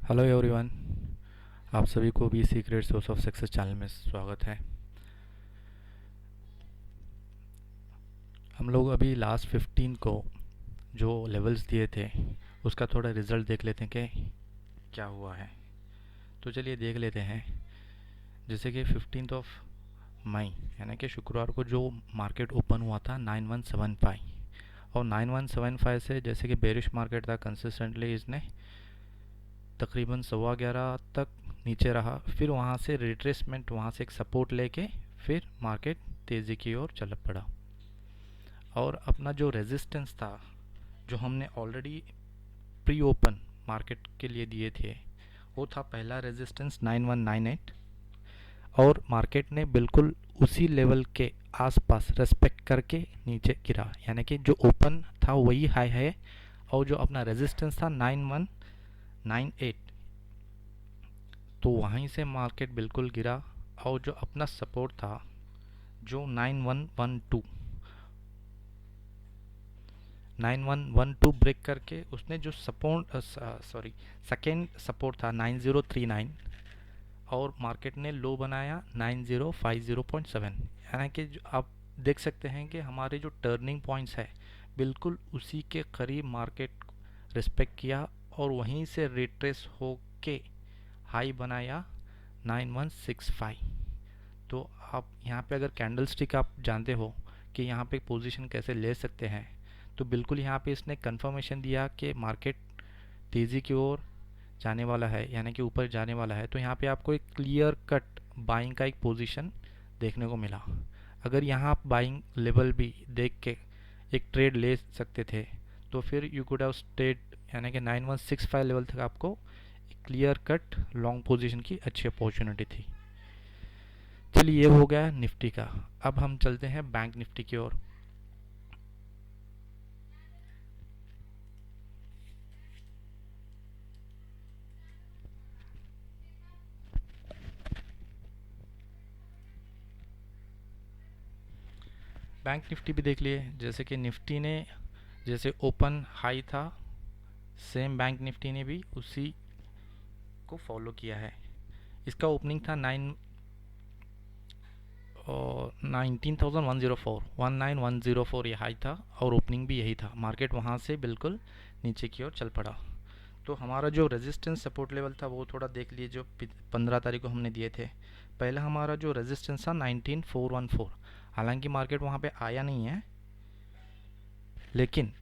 Hello everyone. आप सभी को B secret source of success channel में स्वागत है। हम लोग अभी लास्ट 15 को जो लेवल्स दिए थे उसका थोड़ा रिजल्ट देख लेते हैं कि क्या हुआ है। तो चलिए देख लेते हैं। जैसे कि 15th ऑफ मई यानी कि शुक्रवार को जो मार्केट ओपन हुआ था 9175 और 9175 से जैसे कि बेरिश मार्केट था कंसिस्टेंटली इसने तकरीबन 11:15 तक नीचे रहा। फिर वहाँ से रिट्रेसमेंट, वहाँ से एक सपोर्ट लेके फिर मार्केट तेज़ी की ओर चल पड़ा। और अपना जो रेजिस्टेंस था जो हमने ऑलरेडी प्री ओपन मार्केट के लिए दिए थे वो था पहला रेजिस्टेंस 9198 और मार्केट ने बिल्कुल उसी लेवल के आसपास रेस्पेक्ट करके नीचे गिरा, यानी कि जो ओपन था वही हाई है और जो अपना रेजिस्टेंस था 9198 तो वहीं से मार्केट बिल्कुल गिरा। और जो अपना सपोर्ट था जो 9112 ब्रेक करके उसने जो सपोर्ट सेकेंड सपोर्ट था 9039 और मार्केट ने लो बनाया 9050.7, यानी कि आप देख सकते हैं कि हमारे जो टर्निंग पॉइंट्स है बिल्कुल उसी के करीब मार्केट रिस्पेक्ट किया और वहीं से रिट्रेस हो के हाई बनाया 9165। तो आप यहाँ पे अगर कैंडल स्टिक आप जानते हो कि यहाँ पे पोजीशन कैसे ले सकते हैं, तो बिल्कुल यहाँ पे इसने कंफर्मेशन दिया कि मार्केट तेज़ी की ओर जाने वाला है, यानी कि ऊपर जाने वाला है। तो यहाँ पे आपको एक क्लियर कट बाइंग का एक पोजीशन देखने को मिला। अगर यहाँ आप बाइंग लेवल भी देख के एक ट्रेड ले सकते थे तो फिर यू कुड हैव स्टेड, यानी कि 9165 लेवल तक आपको क्लियर कट लॉन्ग पोजीशन की अच्छी अपॉर्चुनिटी थी। चलिए ये हो गया निफ्टी का। अब हम चलते हैं बैंक निफ्टी की ओर। बैंक निफ्टी भी देख लिए। जैसे कि निफ्टी ने जैसे ओपन हाई था सेम बैंक निफ्टी ने भी उसी को फॉलो किया है। इसका ओपनिंग था 19,104 19,104 ये हाई था और ओपनिंग भी यही था। मार्केट वहाँ से बिल्कुल नीचे की ओर चल पड़ा। तो हमारा जो रेजिस्टेंस सपोर्ट लेवल था वो थोड़ा देख लिए, जो 15 तारीख को हमने दिए थे। पहला हमारा जो रेजिस्टेंस था 19,414, हालांकि मार्केट वहाँ पे आया नहीं है, लेकिन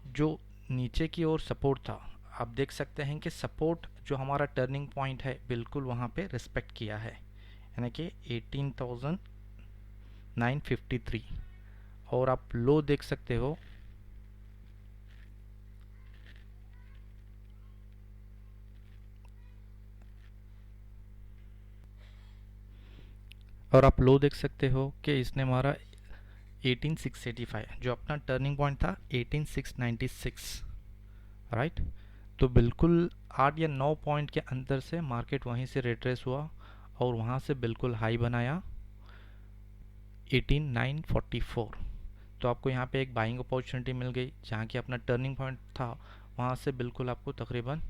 जो नीचे की ओर सपोर्ट था आप देख सकते हैं कि सपोर्ट जो हमारा टर्निंग पॉइंट है बिल्कुल वहाँ पे रिस्पेक्ट किया है, यानी कि 18,953। और आप लो देख सकते हो कि इसने हमारा 18,685 जो अपना टर्निंग पॉइंट था 18,696, राइट। तो बिल्कुल 8 या 9 पॉइंट के अंतर से मार्केट वहीं से रिट्रेस हुआ और वहाँ से बिल्कुल हाई बनाया 18,944। तो आपको यहाँ पे एक बाइंग अपॉर्चुनिटी मिल गई जहाँ की अपना टर्निंग पॉइंट था वहाँ से बिल्कुल आपको तकरीबन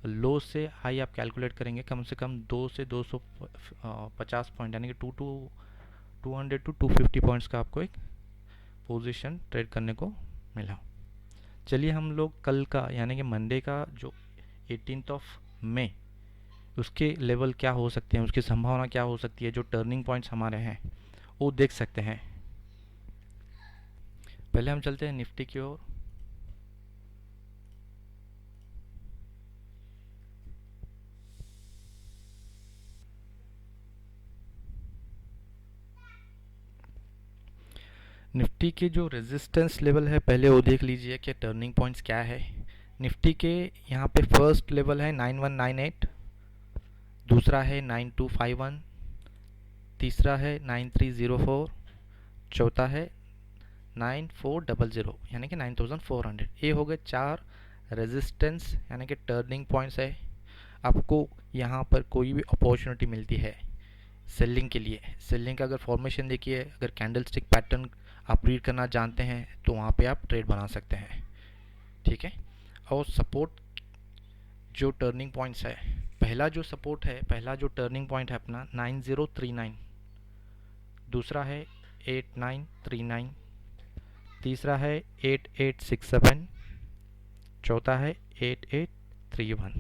लो से हाई आप कैलकुलेट करेंगे कम से कम 2 से 250 पॉइंट, यानी कि 200 टू 250 पॉइंट्स का आपको एक पोजीशन ट्रेड करने को मिला। चलिए हम लोग कल का यानी कि मंडे का जो 18th ऑफ मई उसके लेवल क्या हो सकते हैं, उसकी संभावना क्या हो सकती है, जो टर्निंग पॉइंट्स हमारे हैं वो देख सकते हैं। पहले हम चलते हैं निफ्टी की ओर। निफ्टी के जो रेजिस्टेंस लेवल है पहले वो देख लीजिए कि टर्निंग पॉइंट्स क्या है। निफ्टी के यहाँ पे फर्स्ट लेवल है 9198, दूसरा है 9251, तीसरा है 9304, चौथा है 9400, यानी कि 9400। ये हो गए 4 रेजिस्टेंस यानी कि टर्निंग पॉइंट्स है। आपको यहाँ पर कोई भी अपॉर्चुनिटी मिलती है सेलिंग के लिए, सेलिंग का अगर फॉर्मेशन देखिए, अगर कैंडल स्टिक पैटर्न आप रीड करना जानते हैं तो वहाँ पे आप ट्रेड बना सकते हैं, ठीक है। और सपोर्ट जो टर्निंग पॉइंट्स है, पहला जो सपोर्ट है, पहला जो टर्निंग पॉइंट है अपना 9039, दूसरा है 8939, तीसरा है 8867, चौथा है 8831।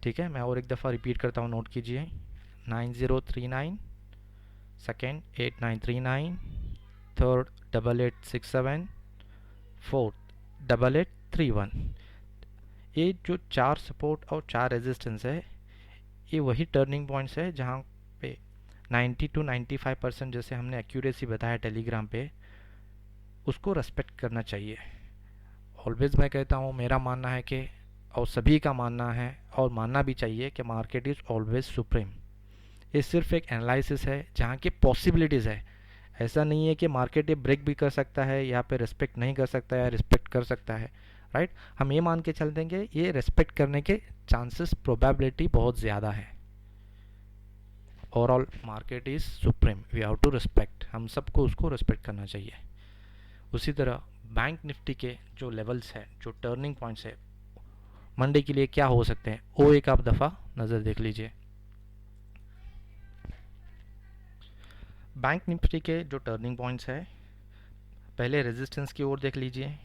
ठीक है, मैं और एक दफ़ा रिपीट करता हूँ, नोट कीजिए। 9039, सेकेंड 8939, थर्ड 8867, फोर्थ 8831। ये जो 4 सपोर्ट और 4 रेजिस्टेंस है, ये वही टर्निंग पॉइंट्स है जहाँ पे 90 to 95% जैसे हमने एक्यूरेसी बताया टेलीग्राम पे, उसको रेस्पेक्ट करना चाहिए। ऑलवेज मैं कहता हूँ, मेरा मानना है कि, और सभी का मानना है और मानना भी चाहिए कि मार्केट इज़ ऑलवेज सुप्रीम। ये सिर्फ एक एनालिसिस है जहाँ की पॉसिबिलिटीज़ है। ऐसा नहीं है कि मार्केट ये ब्रेक भी कर सकता है, यहाँ पे रिस्पेक्ट नहीं कर सकता है, रिस्पेक्ट कर सकता है, राइट। हम ये मान के चल देंगे ये रिस्पेक्ट करने के चांसेस, प्रोबेबिलिटी बहुत ज़्यादा है। Overall market is supreme, we have to respect, हम सबको उसको रिस्पेक्ट करना चाहिए। उसी तरह बैंक निफ्टी के जो लेवल्स है, जो टर्निंग पॉइंट्स है मंडे के लिए क्या हो सकते हैं, वो एक आप दफ़ा नज़र देख लीजिए। बैंक निफ्टी के जो टर्निंग पॉइंट्स है, पहले रेजिस्टेंस की ओर देख लीजिए।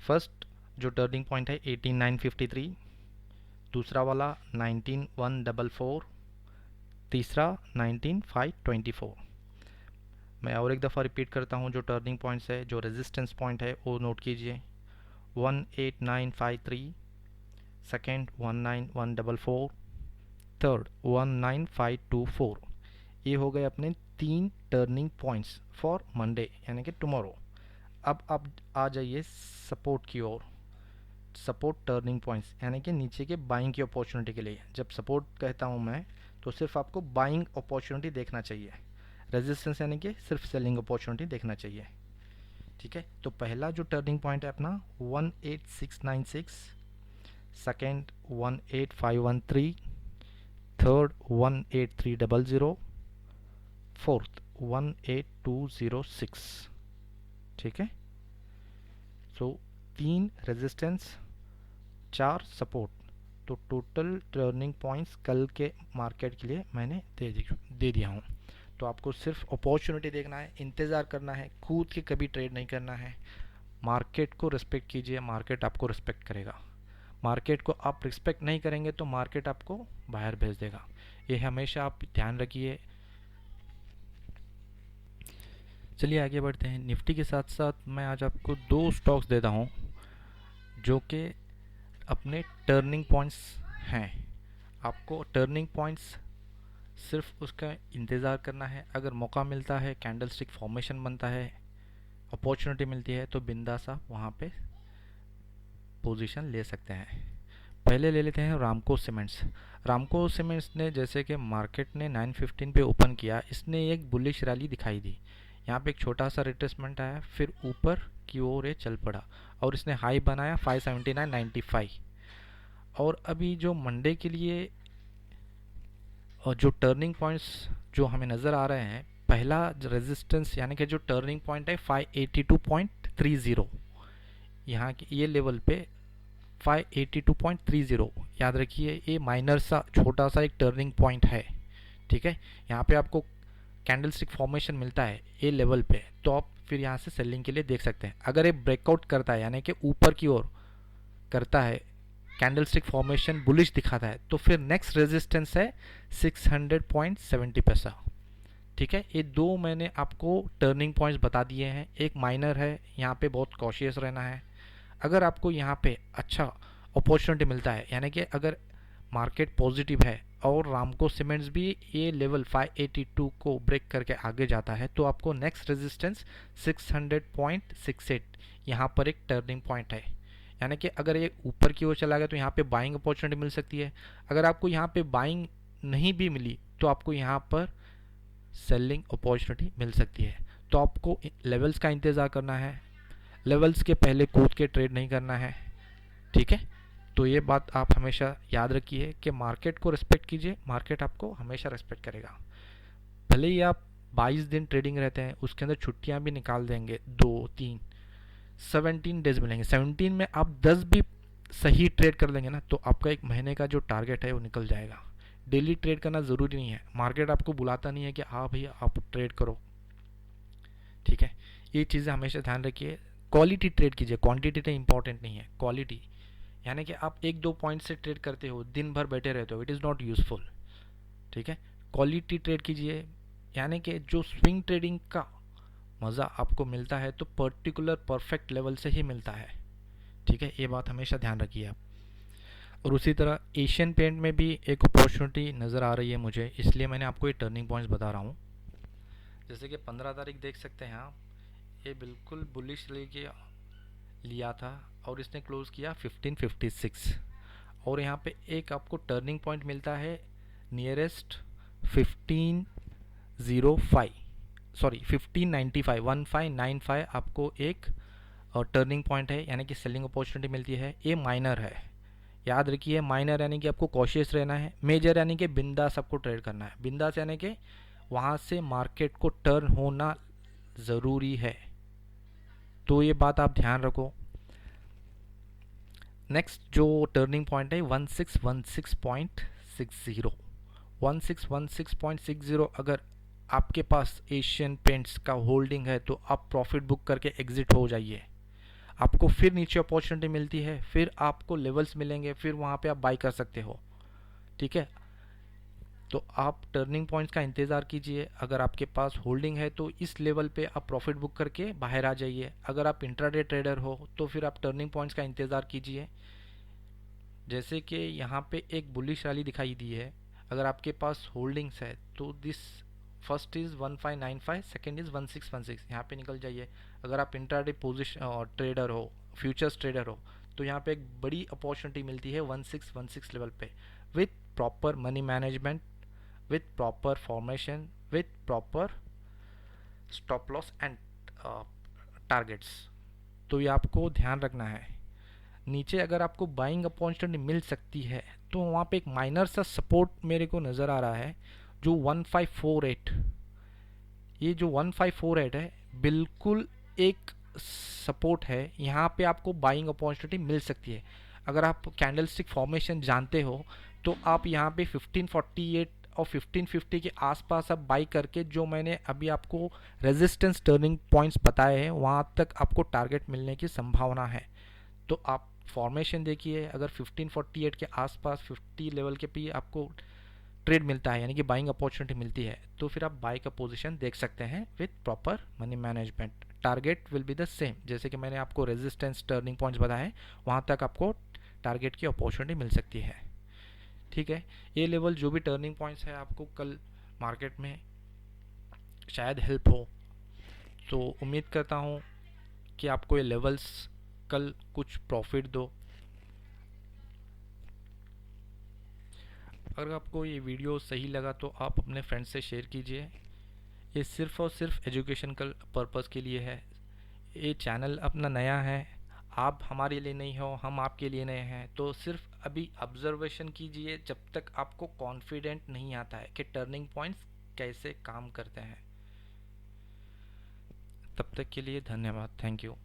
फर्स्ट जो टर्निंग पॉइंट है 18953, दूसरा वाला 19144, तीसरा 19524। मैं और एक दफ़ा रिपीट करता हूँ, जो टर्निंग पॉइंट्स है, जो रेजिस्टेंस पॉइंट है वो नोट कीजिए। 18953, सेकेंड 19144, थर्ड 19524। ये हो गए अपने 3 टर्निंग पॉइंट्स फॉर मंडे, यानी कि टुमारो। अब आप आ जाइए सपोर्ट की ओर। सपोर्ट टर्निंग पॉइंट्स यानी कि नीचे के बाइंग की अपॉर्चुनिटी के लिए। जब सपोर्ट कहता हूँ मैं, तो सिर्फ आपको बाइंग अपॉर्चुनिटी देखना चाहिए। रेजिस्टेंस यानी कि सिर्फ सेलिंग अपॉर्चुनिटी देखना चाहिए। ठीक है, तो पहला जो टर्निंग पॉइंट है अपना 18696, सेकेंड 18513, थर्ड 18300, फोर्थ 18206। ठीक है, सो 3 रेजिस्टेंस, 4 सपोर्ट, तो टोटल टर्निंग पॉइंट्स कल के मार्केट के लिए मैंने दे दिया हूँ। तो आपको सिर्फ अपॉर्चुनिटी देखना है, इंतज़ार करना है, कूद के कभी ट्रेड नहीं करना है। मार्केट को रिस्पेक्ट कीजिए, मार्केट आपको रिस्पेक्ट करेगा। मार्केट को आप रिस्पेक्ट नहीं करेंगे तो मार्केट आपको बाहर भेज देगा। ये हमेशा आप ध्यान रखिए। चलिए आगे बढ़ते हैं। निफ्टी के साथ साथ मैं आज आपको 2 स्टॉक्स देता हूँ जो कि अपने टर्निंग पॉइंट्स हैं। आपको टर्निंग पॉइंट्स सिर्फ उसका इंतज़ार करना है। अगर मौका मिलता है, कैंडलस्टिक फॉर्मेशन बनता है, अपॉर्चुनिटी मिलती है, तो बिंदास आप वहाँ पे पोजीशन ले सकते हैं। पहले ले लेते हैं रामको सीमेंट्स। रामको सीमेंट्स ने, जैसे कि मार्केट ने 915 पे ओपन किया, इसने एक बुलिश रैली दिखाई दी। यहाँ पे एक छोटा सा रिट्रेसमेंट आया, फिर ऊपर की ओर ये चल पड़ा और इसने हाई बनाया 579.95। और अभी जो मंडे के लिए और जो टर्निंग पॉइंट्स जो हमें नज़र आ रहे हैं, पहला रेजिस्टेंस यानी कि जो टर्निंग पॉइंट है 582.30, यहाँ की ये लेवल पे 582.30, याद रखिए ये माइनर सा छोटा सा एक टर्निंग पॉइंट है। ठीक है, यहाँ पे आपको कैंडलस्टिक फॉर्मेशन मिलता है ये लेवल पे, तो आप फिर यहाँ से सेलिंग के लिए देख सकते हैं। अगर ये ब्रेकआउट करता है यानी कि ऊपर की ओर करता है, कैंडलस्टिक फॉर्मेशन बुलिश दिखाता है, तो फिर नेक्स्ट रेजिस्टेंस है 600.70 पैसा। ठीक है, ये 2 मैंने आपको टर्निंग पॉइंट्स बता दिए हैं। एक माइनर है, यहाँ पे बहुत कॉशियस रहना है। अगर आपको यहाँ पे अच्छा अपॉर्चुनिटी मिलता है, यानी कि अगर मार्केट पॉजिटिव है और रामको सीमेंट्स भी ये लेवल 582 को ब्रेक करके आगे जाता है, तो आपको नेक्स्ट रेजिस्टेंस 600.68 यहाँ पर एक टर्निंग पॉइंट है। यानी कि अगर ये ऊपर की ओर चला गया तो यहाँ पे बाइंग अपॉर्चुनिटी मिल सकती है। अगर आपको यहाँ पे बाइंग नहीं भी मिली तो आपको यहाँ पर सेलिंग अपॉर्चुनिटी मिल सकती है। तो आपको लेवल्स का इंतज़ार करना है, लेवल्स के पहले कूद के ट्रेड नहीं करना है। ठीक है, तो ये बात आप हमेशा याद रखिए कि मार्केट को रिस्पेक्ट कीजिए, मार्केट आपको हमेशा रिस्पेक्ट करेगा। भले ही आप 22 दिन ट्रेडिंग रहते हैं, उसके अंदर छुट्टियां भी निकाल देंगे, 2 3 17 डेज मिलेंगे। 17 में आप 10 भी सही ट्रेड कर लेंगे ना तो आपका एक महीने का जो टारगेट है वो निकल जाएगा। डेली ट्रेड करना ज़रूरी नहीं है, मार्केट आपको बुलाता नहीं है कि हाँ भैया आप ट्रेड करो, ठीक है। ये चीज़ें हमेशा ध्यान रखिए। क्वालिटी ट्रेड कीजिए, क्वांटिटी तो इंपॉर्टेंट नहीं है, क्वालिटी। यानी कि आप एक दो पॉइंट से ट्रेड करते हो, दिन भर बैठे रहते हो, इट इज़ नॉट यूजफुल, ठीक है। क्वालिटी ट्रेड कीजिए, यानी कि जो स्विंग ट्रेडिंग का मज़ा आपको मिलता है तो पर्टिकुलर परफेक्ट लेवल से ही मिलता है, ठीक है। ये बात हमेशा ध्यान रखिए आप। और उसी तरह एशियन पेंट में भी एक अपॉर्चुनिटी नज़र आ रही है मुझे, इसलिए मैंने आपको ये टर्निंग पॉइंट्स बता रहा हूँ। जैसे कि 15 तारीख देख सकते हैं आप, ये बिल्कुल बुलिश लेके लिया था और इसने क्लोज किया 1556, और यहाँ पे एक आपको टर्निंग पॉइंट मिलता है नियरेस्ट 1505, सॉरी 1595, 1595 आपको एक टर्निंग पॉइंट है, यानी कि सेलिंग अपॉर्चुनिटी मिलती है। ये माइनर है, याद रखिए, माइनर यानी कि आपको कॉशियस रहना है, मेजर यानी कि बिंदास आपको ट्रेड करना है। बिंदास यानी कि वहाँ से मार्केट को टर्न होना ज़रूरी है, तो ये बात आप ध्यान रखो। नेक्स्ट जो टर्निंग पॉइंट है 1616.60, 1616.60 अगर आपके पास एशियन पेंट्स का होल्डिंग है तो आप प्रॉफिट बुक करके एग्जिट हो जाइए। आपको फिर नीचे अपॉर्चुनिटी मिलती है, फिर आपको लेवल्स मिलेंगे, फिर वहाँ पे आप बाई कर सकते हो, ठीक है। तो आप टर्निंग पॉइंट्स का इंतज़ार कीजिए। अगर आपके पास होल्डिंग है तो इस लेवल पे आप प्रॉफिट बुक करके बाहर आ जाइए। अगर आप इंट्राडे ट्रेडर हो तो फिर आप टर्निंग पॉइंट्स का इंतज़ार कीजिए। जैसे कि यहाँ पे एक बुलिश रैली दिखाई दी है, अगर आपके पास होल्डिंग्स है तो this first is 1595, second is 1616, यहाँ पे निकल जाइए। अगर आप इंट्राडे पोजिशन ट्रेडर हो, फ्यूचर्स ट्रेडर हो, तो यहाँ पे एक बड़ी अपॉर्चुनिटी मिलती है 1616 लेवल पे, with proper money management, with proper formation, with proper stop loss and targets. तो ये आपको ध्यान रखना है। नीचे अगर आपको बाइंग अपॉर्चुनिटी मिल सकती है तो वहाँ पे एक माइनर सा सपोर्ट मेरे को नज़र आ रहा है जो 1548, ये जो 1548 है बिल्कुल एक सपोर्ट है, यहाँ पे आपको बाइंग अपॉर्चुनिटी मिल सकती है। अगर आप कैंडलस्टिक फॉर्मेशन जानते हो तो आप यहाँ पे 1548 और 1550 के आसपास आप बाई करके, जो मैंने अभी आपको रेजिस्टेंस टर्निंग पॉइंट्स बताए हैं, वहाँ तक आपको टारगेट मिलने की संभावना है। तो आप फॉर्मेशन देखिए, अगर 1548 के आसपास 50 लेवल के भी आपको ट्रेड मिलता है, यानी कि बाइंग अपॉर्चुनिटी मिलती है, तो फिर आप बाई का पोजीशन देख सकते हैं with proper money management. Target will be the same, जैसे कि मैंने आपको रेजिस्टेंस टर्निंग पॉइंट्स बताए, वहाँ तक आपको टारगेट की अपॉर्चुनिटी मिल सकती है, ठीक है। ये लेवल जो भी टर्निंग पॉइंट्स है आपको कल मार्केट में शायद हेल्प हो, तो उम्मीद करता हूँ कि आपको ये लेवल्स कल कुछ प्रॉफिट दो। अगर आपको ये वीडियो सही लगा तो आप अपने फ्रेंड्स से शेयर कीजिए। ये सिर्फ़ और सिर्फ एजुकेशनल पर्पज़ के लिए है। ये चैनल अपना नया है, आप हमारे लिए नहीं हो, हम आपके लिए नए हैं, तो सिर्फ अभी ऑब्जर्वेशन कीजिए जब तक आपको कॉन्फिडेंट नहीं आता है कि टर्निंग पॉइंट्स कैसे काम करते हैं। तब तक के लिए धन्यवाद, थैंक यू।